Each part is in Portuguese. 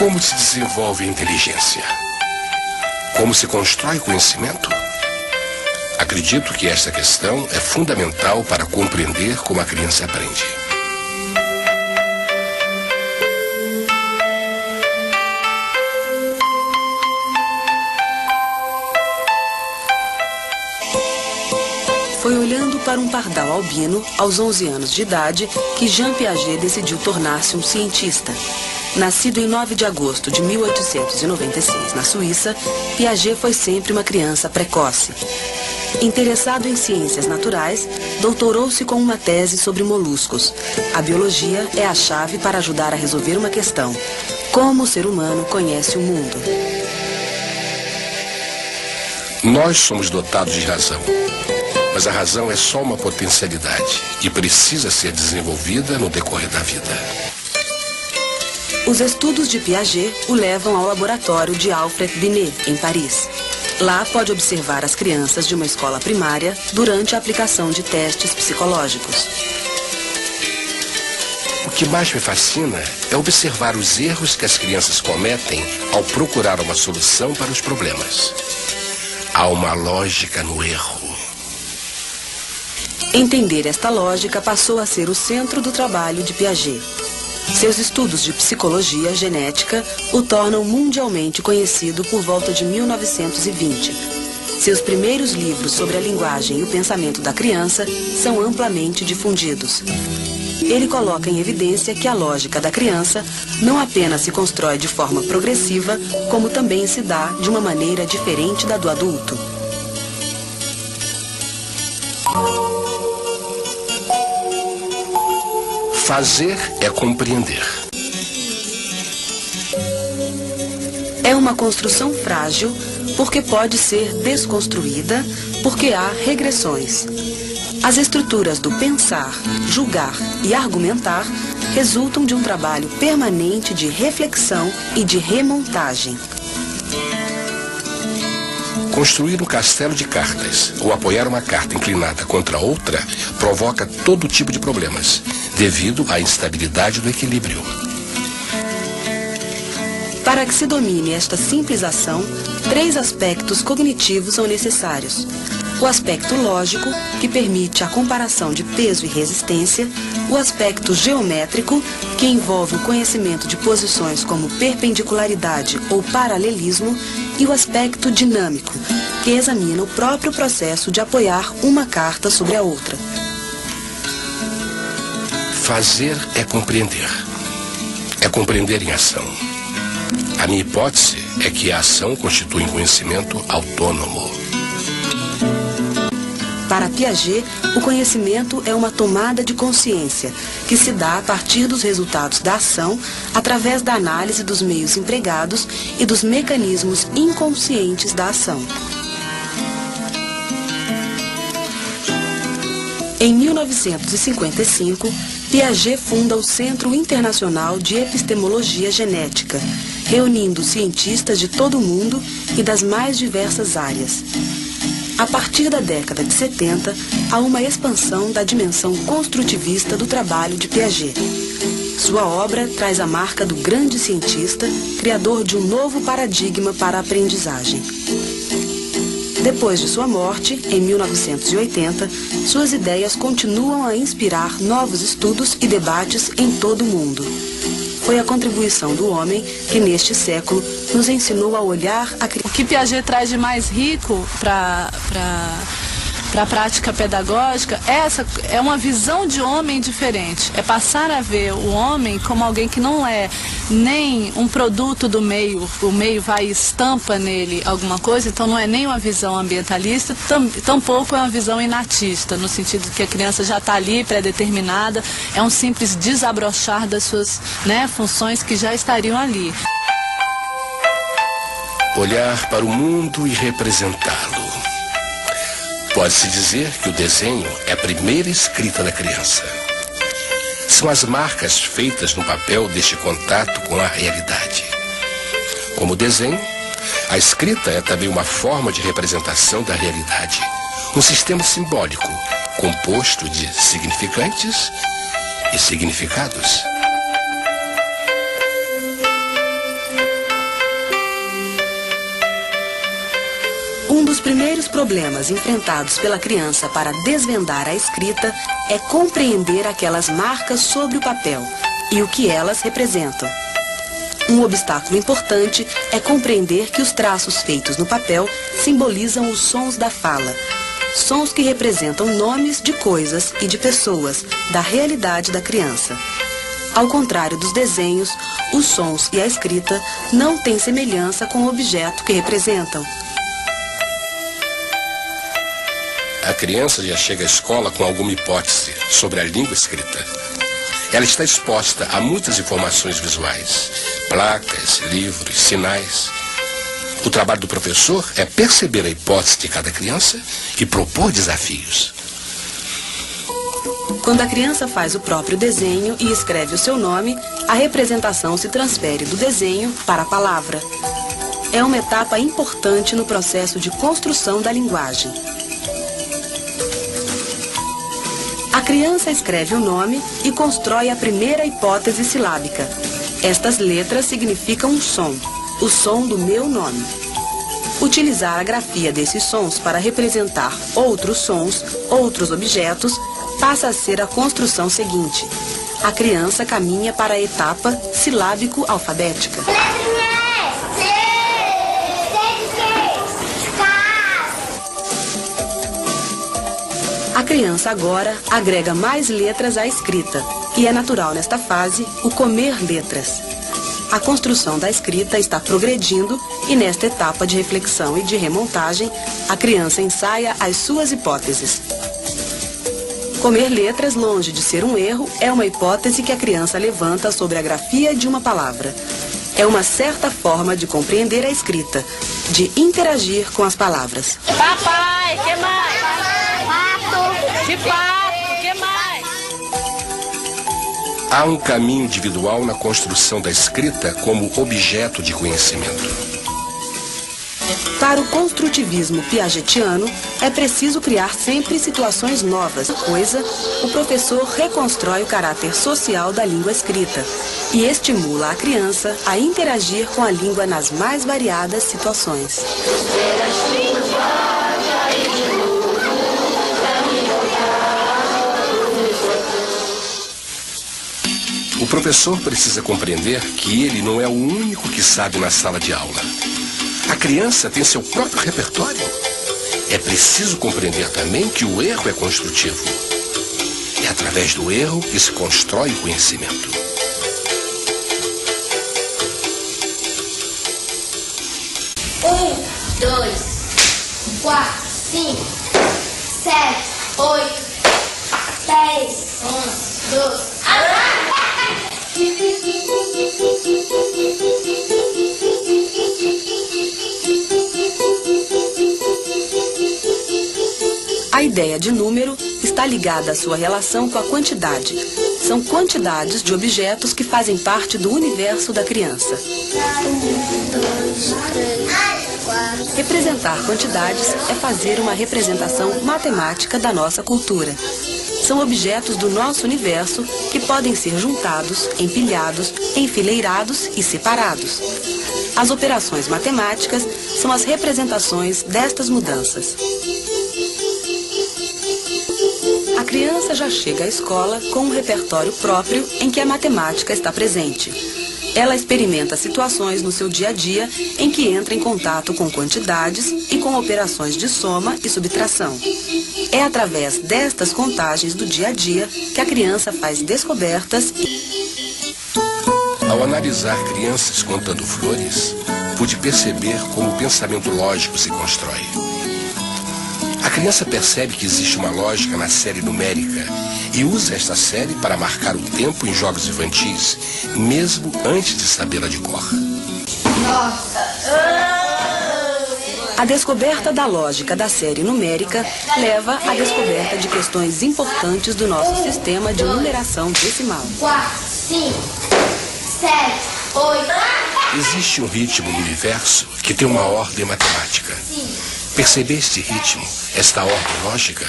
Como se desenvolve a inteligência? Como se constrói conhecimento? Acredito que esta questão é fundamental para compreender como a criança aprende. Foi olhando para um pardal albino, aos 11 anos de idade, que Jean Piaget decidiu tornar-se um cientista. Nascido em 9 de agosto de 1896, na Suíça, Piaget foi sempre uma criança precoce. Interessado em ciências naturais, doutorou-se com uma tese sobre moluscos. A biologia é a chave para ajudar a resolver uma questão: como o ser humano conhece o mundo. Nós somos dotados de razão, mas a razão é só uma potencialidade e precisa ser desenvolvida no decorrer da vida. Os estudos de Piaget o levam ao laboratório de Alfred Binet, em Paris. Lá pode observar as crianças de uma escola primária durante a aplicação de testes psicológicos. O que mais me fascina é observar os erros que as crianças cometem ao procurar uma solução para os problemas. Há uma lógica no erro. Entender esta lógica passou a ser o centro do trabalho de Piaget. Seus estudos de psicologia genética o tornam mundialmente conhecido por volta de 1920. Seus primeiros livros sobre a linguagem e o pensamento da criança são amplamente difundidos. Ele coloca em evidência que a lógica da criança não apenas se constrói de forma progressiva, como também se dá de uma maneira diferente da do adulto. Fazer é compreender. É uma construção frágil porque pode ser desconstruída, porque há regressões. As estruturas do pensar, julgar e argumentar resultam de um trabalho permanente de reflexão e de remontagem. Construir um castelo de cartas ou apoiar uma carta inclinada contra outra provoca todo tipo de problemas, devido à instabilidade do equilíbrio. Para que se domine esta simples ação, 3 aspectos cognitivos são necessários. O aspecto lógico, que permite a comparação de peso e resistência, o aspecto geométrico, que envolve o conhecimento de posições como perpendicularidade ou paralelismo, e o aspecto dinâmico, que examina o próprio processo de apoiar uma carta sobre a outra. Fazer é compreender. É compreender em ação. A minha hipótese é que a ação constitui um conhecimento autônomo. Para Piaget, o conhecimento é uma tomada de consciência, que se dá a partir dos resultados da ação, através da análise dos meios empregados e dos mecanismos inconscientes da ação. Em 1955, Piaget funda o Centro Internacional de Epistemologia Genética, reunindo cientistas de todo o mundo e das mais diversas áreas. A partir da década de 70, há uma expansão da dimensão construtivista do trabalho de Piaget. Sua obra traz a marca do grande cientista, criador de um novo paradigma para a aprendizagem. Depois de sua morte, em 1980, suas ideias continuam a inspirar novos estudos e debates em todo o mundo. Foi a contribuição do homem que, neste século, nos ensinou a olhar a criança. O que Piaget traz de mais rico para a prática pedagógica é uma visão de homem diferente. É passar a ver o homem como alguém que não é nem um produto do meio, o meio vai e estampa nele alguma coisa, então não é nem uma visão ambientalista, tampouco é uma visão inatista, no sentido que a criança já está ali, pré-determinada, é um simples desabrochar das suas, funções que já estariam ali. Olhar para o mundo e representá-lo. Pode-se dizer que o desenho é a primeira escrita da criança. São as marcas feitas no papel deste contato com a realidade. Como desenho, a escrita é também uma forma de representação da realidade. Um sistema simbólico, composto de significantes e significados. primeiros problemas enfrentados pela criança para desvendar a escrita é compreender aquelas marcas sobre o papel e o que elas representam. Um obstáculo importante é compreender que os traços feitos no papel simbolizam os sons da fala, sons que representam nomes de coisas e de pessoas da realidade da criança. Ao contrário dos desenhos, os sons e a escrita não têm semelhança com o objeto que representam. A criança já chega à escola com alguma hipótese sobre a língua escrita. Ela está exposta a muitas informações visuais, placas, livros, sinais. O trabalho do professor é perceber a hipótese de cada criança e propor desafios. Quando a criança faz o próprio desenho e escreve o seu nome, a representação se transfere do desenho para a palavra. É uma etapa importante no processo de construção da linguagem. A criança escreve o nome e constrói a primeira hipótese silábica. Estas letras significam um som, o som do meu nome. Utilizar a grafia desses sons para representar outros sons, outros objetos, passa a ser a construção seguinte. A criança caminha para a etapa silábico-alfabética. A criança agora agrega mais letras à escrita, e é natural nesta fase o comer letras. A construção da escrita está progredindo e nesta etapa de reflexão e de remontagem, a criança ensaia as suas hipóteses. Comer letras, longe de ser um erro, é uma hipótese que a criança levanta sobre a grafia de uma palavra. É uma certa forma de compreender a escrita, de interagir com as palavras. Papai, que mais? Pato. De pato, que mais? Há um caminho individual na construção da escrita como objeto de conhecimento. Para o construtivismo piagetiano, é preciso criar sempre situações novas, pois o professor reconstrói o caráter social da língua escrita e estimula a criança a interagir com a língua nas mais variadas situações. O professor precisa compreender que ele não é o único que sabe na sala de aula. A criança tem seu próprio repertório. É preciso compreender também que o erro é construtivo. É através do erro que se constrói o conhecimento. Um, 2, 4, 5, 7, 8, 10, 11, 12. A ideia de número está ligada à sua relação com a quantidade. São quantidades de objetos que fazem parte do universo da criança. 1, 2, 3, 4. Representar quantidades é fazer uma representação matemática da nossa cultura. São objetos do nosso universo que podem ser juntados, empilhados, enfileirados e separados. As operações matemáticas são as representações destas mudanças. A criança já chega à escola com um repertório próprio em que a matemática está presente. Ela experimenta situações no seu dia a dia em que entra em contato com quantidades e com operações de soma e subtração. É através destas contagens do dia a dia que a criança faz descobertas. Ao analisar crianças contando flores, pude perceber como o pensamento lógico se constrói. A criança percebe que existe uma lógica na série numérica e usa esta série para marcar o tempo em jogos infantis, mesmo antes de sabê-la de cor. A descoberta da lógica da série numérica leva à descoberta de questões importantes do nosso sistema de numeração decimal. 4, 5, 7, 8. Existe um ritmo no universo que tem uma ordem matemática. Perceber este ritmo, esta ordem lógica,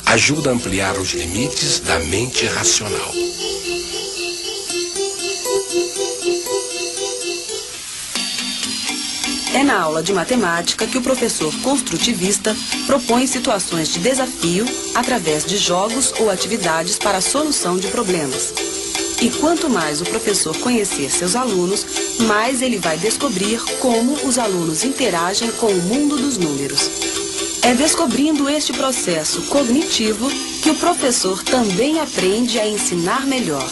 ajuda a ampliar os limites da mente racional. É na aula de matemática que o professor construtivista propõe situações de desafio através de jogos ou atividades para a solução de problemas. E quanto mais o professor conhecer seus alunos, mais ele vai descobrir como os alunos interagem com o mundo dos números. É descobrindo este processo cognitivo que o professor também aprende a ensinar melhor.